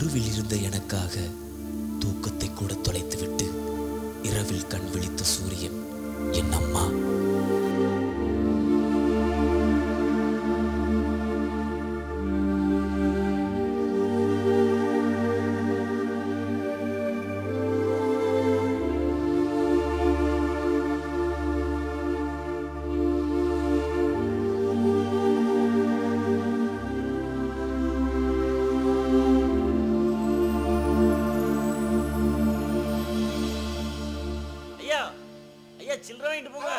தெருவில் இருந்த எனக்காக தூக்கத்தை கூட தொலைத்துவிட்டு இரவில் கண் விழித்த சூரியன் என் அம்மா. சில்லறை வாங்கிட்டு போங்க.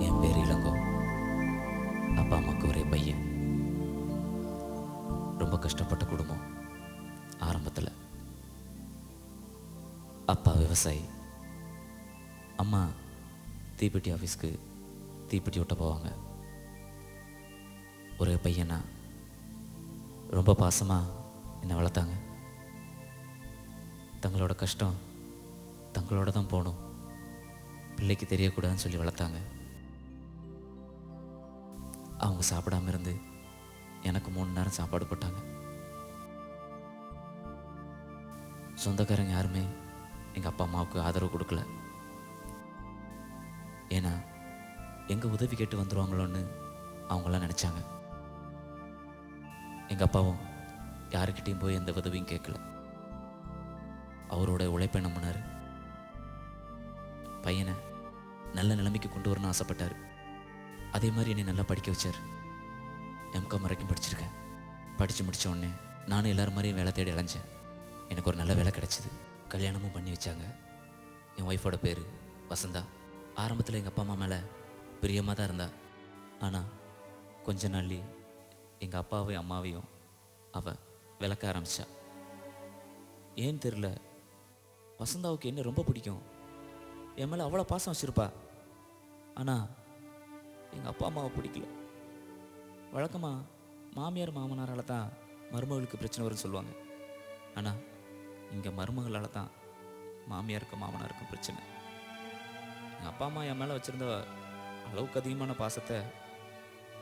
என் பேர் இளங்கோ. அப்பா அம்மாவுக்கு ஒரே பையன். ரொம்ப கஷ்டப்பட்ட குடும்பம். ஆரம்பத்தில் அப்பா விவசாயி, அம்மா தீப்பெட்டி ஆஃபீஸ்க்கு தீப்பெட்டி ஓட்ட போவாங்க. ஒரே பையனா ரொம்ப பாசமாக என்னை வளர்த்தாங்க. தங்களோட கஷ்டம் தங்களோட தான் போகணும், பிள்ளைக்கு தெரியக்கூடாதுன்னு சொல்லி வளர்த்தாங்க. அவங்க சாப்பிடாம இருந்து எனக்கு 3 நேரம் சாப்பாடு போட்டாங்க. சொந்தக்காரங்க யாருமே எங்கள் அப்பா அம்மாவுக்கு ஆதரவு கொடுக்கல. ஏன்னா எங்கள் உதவி கேட்டு வந்துடுவாங்களோன்னு அவங்களாம் நினச்சாங்க. எங்கள் அப்பாவும் யாருக்கிட்டையும் போய் எந்த உதவியும் கேட்கல. அவரோட உழைப்பை நம்பினார். பையனை நல்ல நிலைமைக்கு கொண்டு வரணும்னு ஆசைப்பட்டார். அதே மாதிரி என்னை நல்லா படிக்க வச்சார். எம்காம் வரைக்கும் படிச்சிருக்கேன். படித்து முடித்த உடனே நானும் எல்லோரும் மாதிரியும் வேலை தேடி அலைஞ்சேன். எனக்கு ஒரு நல்ல வேலை கிடச்சிது. கல்யாணமும் பண்ணி வச்சாங்க. என் ஒய்ஃபோட பேர் வசந்தா. ஆரம்பத்தில் எங்கள் அப்பா அம்மா மேலே பிரியமாக தான் இருந்தா. ஆனால் கொஞ்ச நாள்லேயே எங்கள் அப்பாவையும் அம்மாவையும் அவள் விளக்க ஆரம்பித்தா. ஏன்னு தெரில, வசந்தாவுக்கு என்ன ரொம்ப பிடிக்கும். என் மேலே அவ்வளோ பாசம் வச்சுருப்பா. ஆனால் எங்கள் அப்பா அம்மாவை பிடிக்கல. வழக்கமாக மாமியார் மாமனாரால் தான் மருமகளுக்கு பிரச்சனை வரும்னு சொல்லுவாங்க. ஆனால் இங்கே மருமகளால் தான் மாமியாருக்கும் மாமனாருக்கும் பிரச்சனை. எங்கள் அப்பா அம்மா என் மேலே வச்சுருந்த அளவுக்கு அதிகமான பாசத்தை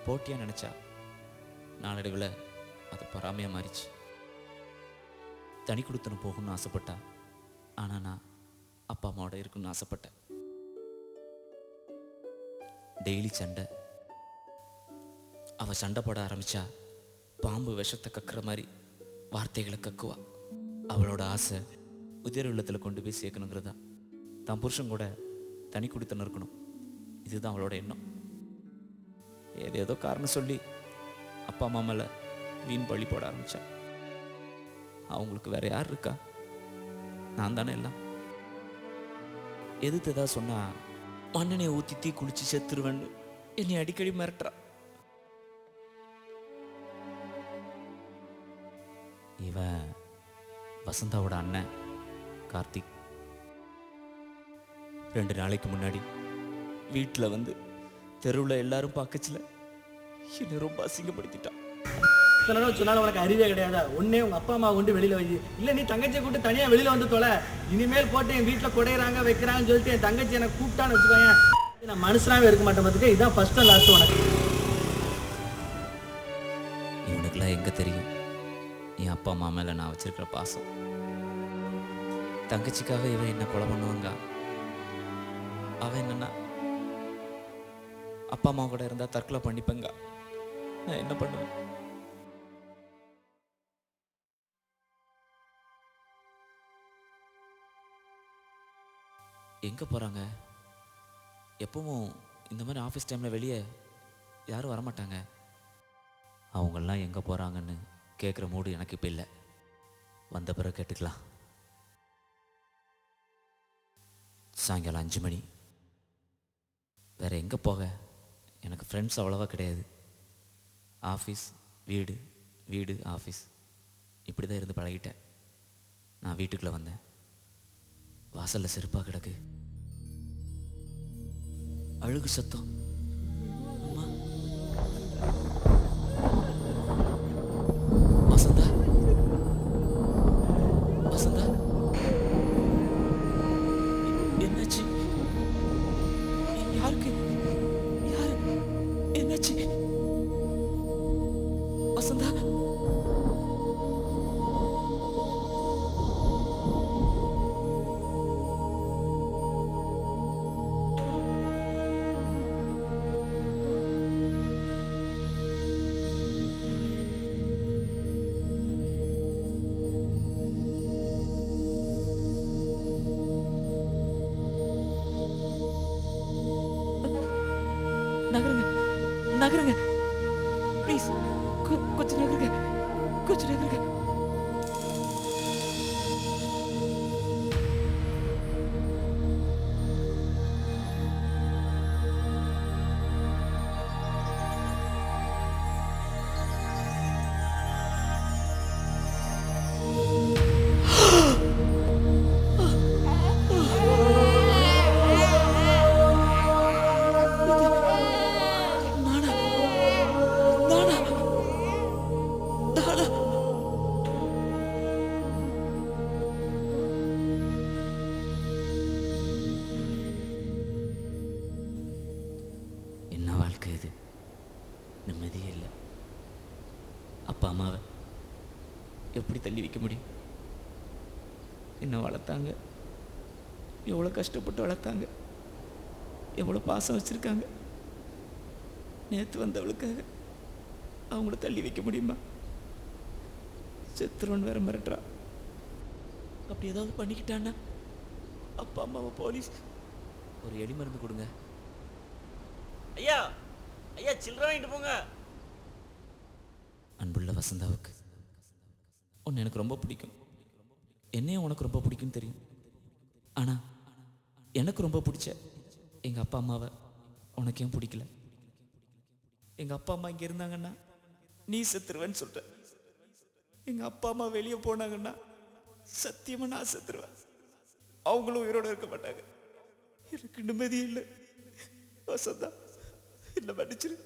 போட்டியாக நினச்சா. நாளடைவில் அது பொறாமையாக மாறிச்சு. தனி கொடுத்தனும் போகணும்னு ஆசைப்பட்டா. ஆனால் நான் அப்பா அம்மாவோட இருக்குன்னு ஆசைப்பட்டேன். டெய்லி சண்டை. அவள் சண்டை போட ஆரம்பித்தா பாம்பு விஷத்தை கக்குற மாதிரி வார்த்தைகளை கக்குவா. அவளோட ஆசை உதிர உள்ளத்தில் கொண்டு போய் சேர்க்கணுங்கிறதா. தான் புருஷன் கூட தனி கொடுத்தனும் இருக்கணும், இதுதான் அவளோட எண்ணம். ஏதேதோ காரணம் சொல்லி அப்பா அம்மா மேலே வீண் பழி போட ஆரம்பித்தா. அவங்களுக்கு வேற யார் இருக்கா? நான் தானே எல்லாம். எதுக்கு ஏதாவது சொன்னால் மண்ணெண்ணெயை ஊற்றி தீ குளிச்சு செத்துருவேன்னு என்னை அடிக்கடி மிரட்டுறா. இவன் வசந்தாவோட அண்ணன் கார்த்திக் 2 நாளைக்கு முன்னாடி வீட்டில் வந்து தெருவில் எல்லாரும் பார்க்கச்சில என்னை ரொம்ப அசிங்கப்படுத்திட்டான். சொன்னாலும் உனக்கு அறிவே கிடையாதா? ஒன்னே உங்க அப்பா அம்மா கொண்டு வெளியில வை, இல்ல நீ தங்கச்சியை கூட்டு தனியா வெளியில வந்து தொலை. இனிமேல் போட்டு என் வீட்டுல குடையிறாங்க வைக்கிறாங்கன்னு சொல்லிட்டு என் தங்கச்சி எனக்கு கூப்பிட்டான்னு வச்சுக்கோங்க, நான் மனுஷனாவே இருக்க மாட்டேன். பார்த்துக்க, இதான் ஃபர்ஸ்ட் அண்ட் லாஸ்ட் உனக்கு. இவனுக்குலாம் எங்க தெரியும் என் அப்பா அம்மா மேல நான் வச்சிருக்கிற பாசம். தங்கச்சிக்காக இவன் என்ன கொலை பண்ணுவாங்க. அவன் என்னன்னா அப்பா அம்மா கூட இருந்தா தற்கொலை பண்ணிப்பங்க. நான் என்ன பண்ணுவேன்? எங்கே போகிறாங்க? எப்பவும் இந்த மாதிரி ஆஃபீஸ் டைமில் வெளியே யாரும் வரமாட்டாங்க. அவங்கெல்லாம் எங்கே போகிறாங்கன்னு கேட்குற மூடு எனக்கு இப்போ இல்லை. வந்த பிறகு கேட்டுக்கலாம். சாயங்காலம் 5 மணி. வேறு எங்கே போக? எனக்கு ஃப்ரெண்ட்ஸ் அவ்வளோவா கிடையாது. ஆஃபீஸ் வீடு, வீடு ஆஃபீஸ், இப்படி தான் இருந்து பழகிட்டேன். நான் வீட்டுக்குள்ளே வந்தேன். வாசலில் செருப்பாக கிடக்கு. அழுகு சத்தம். அம்மா, வசந்தா, வசந்தா, என்னாச்சு? யாருக்கு? நகருங்க, நகருங்க ப்ளீஸ். கொஞ்சம் நகருங்க, கொஞ்சம் நகருங்க. நானா நானா நானா என்ன வாழ்க்கை இது? நிம்மதியே இல்லை. அப்பா அம்மாவை எப்படி தள்ளி வைக்க முடியும்? என்ன வளர்த்தாங்க, எவ்வளோ கஷ்டப்பட்டு வளர்த்தாங்க, எவ்வளோ பாசம் வச்சுருக்காங்க. நேற்று வந்தவளுக்காக அவங்கள தள்ளி வைக்க முடியுமா? செத்துருவன் வேற மிரட்டுறா. அப்படி ஏதாவது பண்ணிக்கிட்டான்னா அப்பா அம்மாவை போலீஸ். ஒரு எலி மருந்து கொடுங்க ஐயா. ஐயா, சில்லறை வாங்கிட்டு போங்க. அன்புள்ள வசந்தாவுக்கு, உன்னை எனக்கு ரொம்ப பிடிக்கும், என்னையும் உனக்கு ரொம்ப பிடிக்கும்னு தெரியும். ஆனால் எனக்கு ரொம்ப பிடிச்ச எங்கள் அப்பா அம்மாவை உனக்கு ஏன் பிடிக்கல? எங்கள் அப்பா அம்மா இங்கே இருந்தாங்கன்னா நீ செத்துருவேன்னு சொல்லிட்ட. எங்கள் அப்பா அம்மா வெளியே போனாங்கன்னா சத்தியமாக நான் செத்துருவேன். அவங்களும் உயிரோடு இருக்க மாட்டாங்க. எனக்கு நிம்மதி இல்லை வசந்தா, என்ன மன்னிச்சிரு.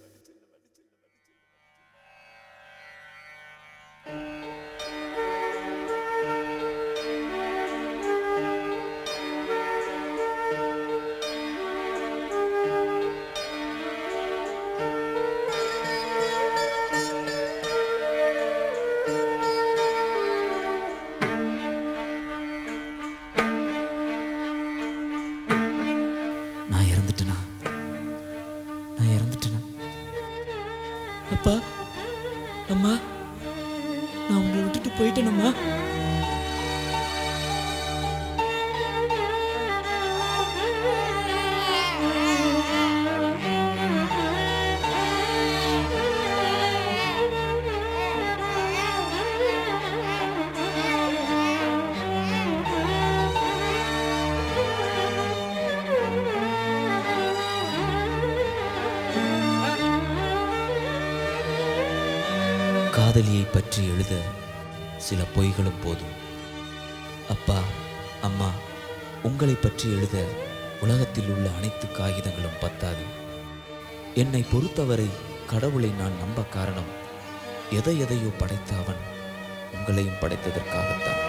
நான் இறந்துட்டேனா? நான் இறந்துட்டேனா? அப்பா அம்மா, நான் உங்களை விட்டுட்டு போயிட்டேனம்மா. காதலியை பற்றி எழுத சில பொய்களும் போதும். அப்பா அம்மா, உங்களை பற்றி எழுத உலகத்தில் உள்ள அனைத்து காகிதங்களும் பத்தாது. என்னை பொறுத்தவரை கடவுளை நான் நம்ப காரணம், எதையோ படைத்த அவன் உங்களையும் படைத்ததற்காகத்தான்.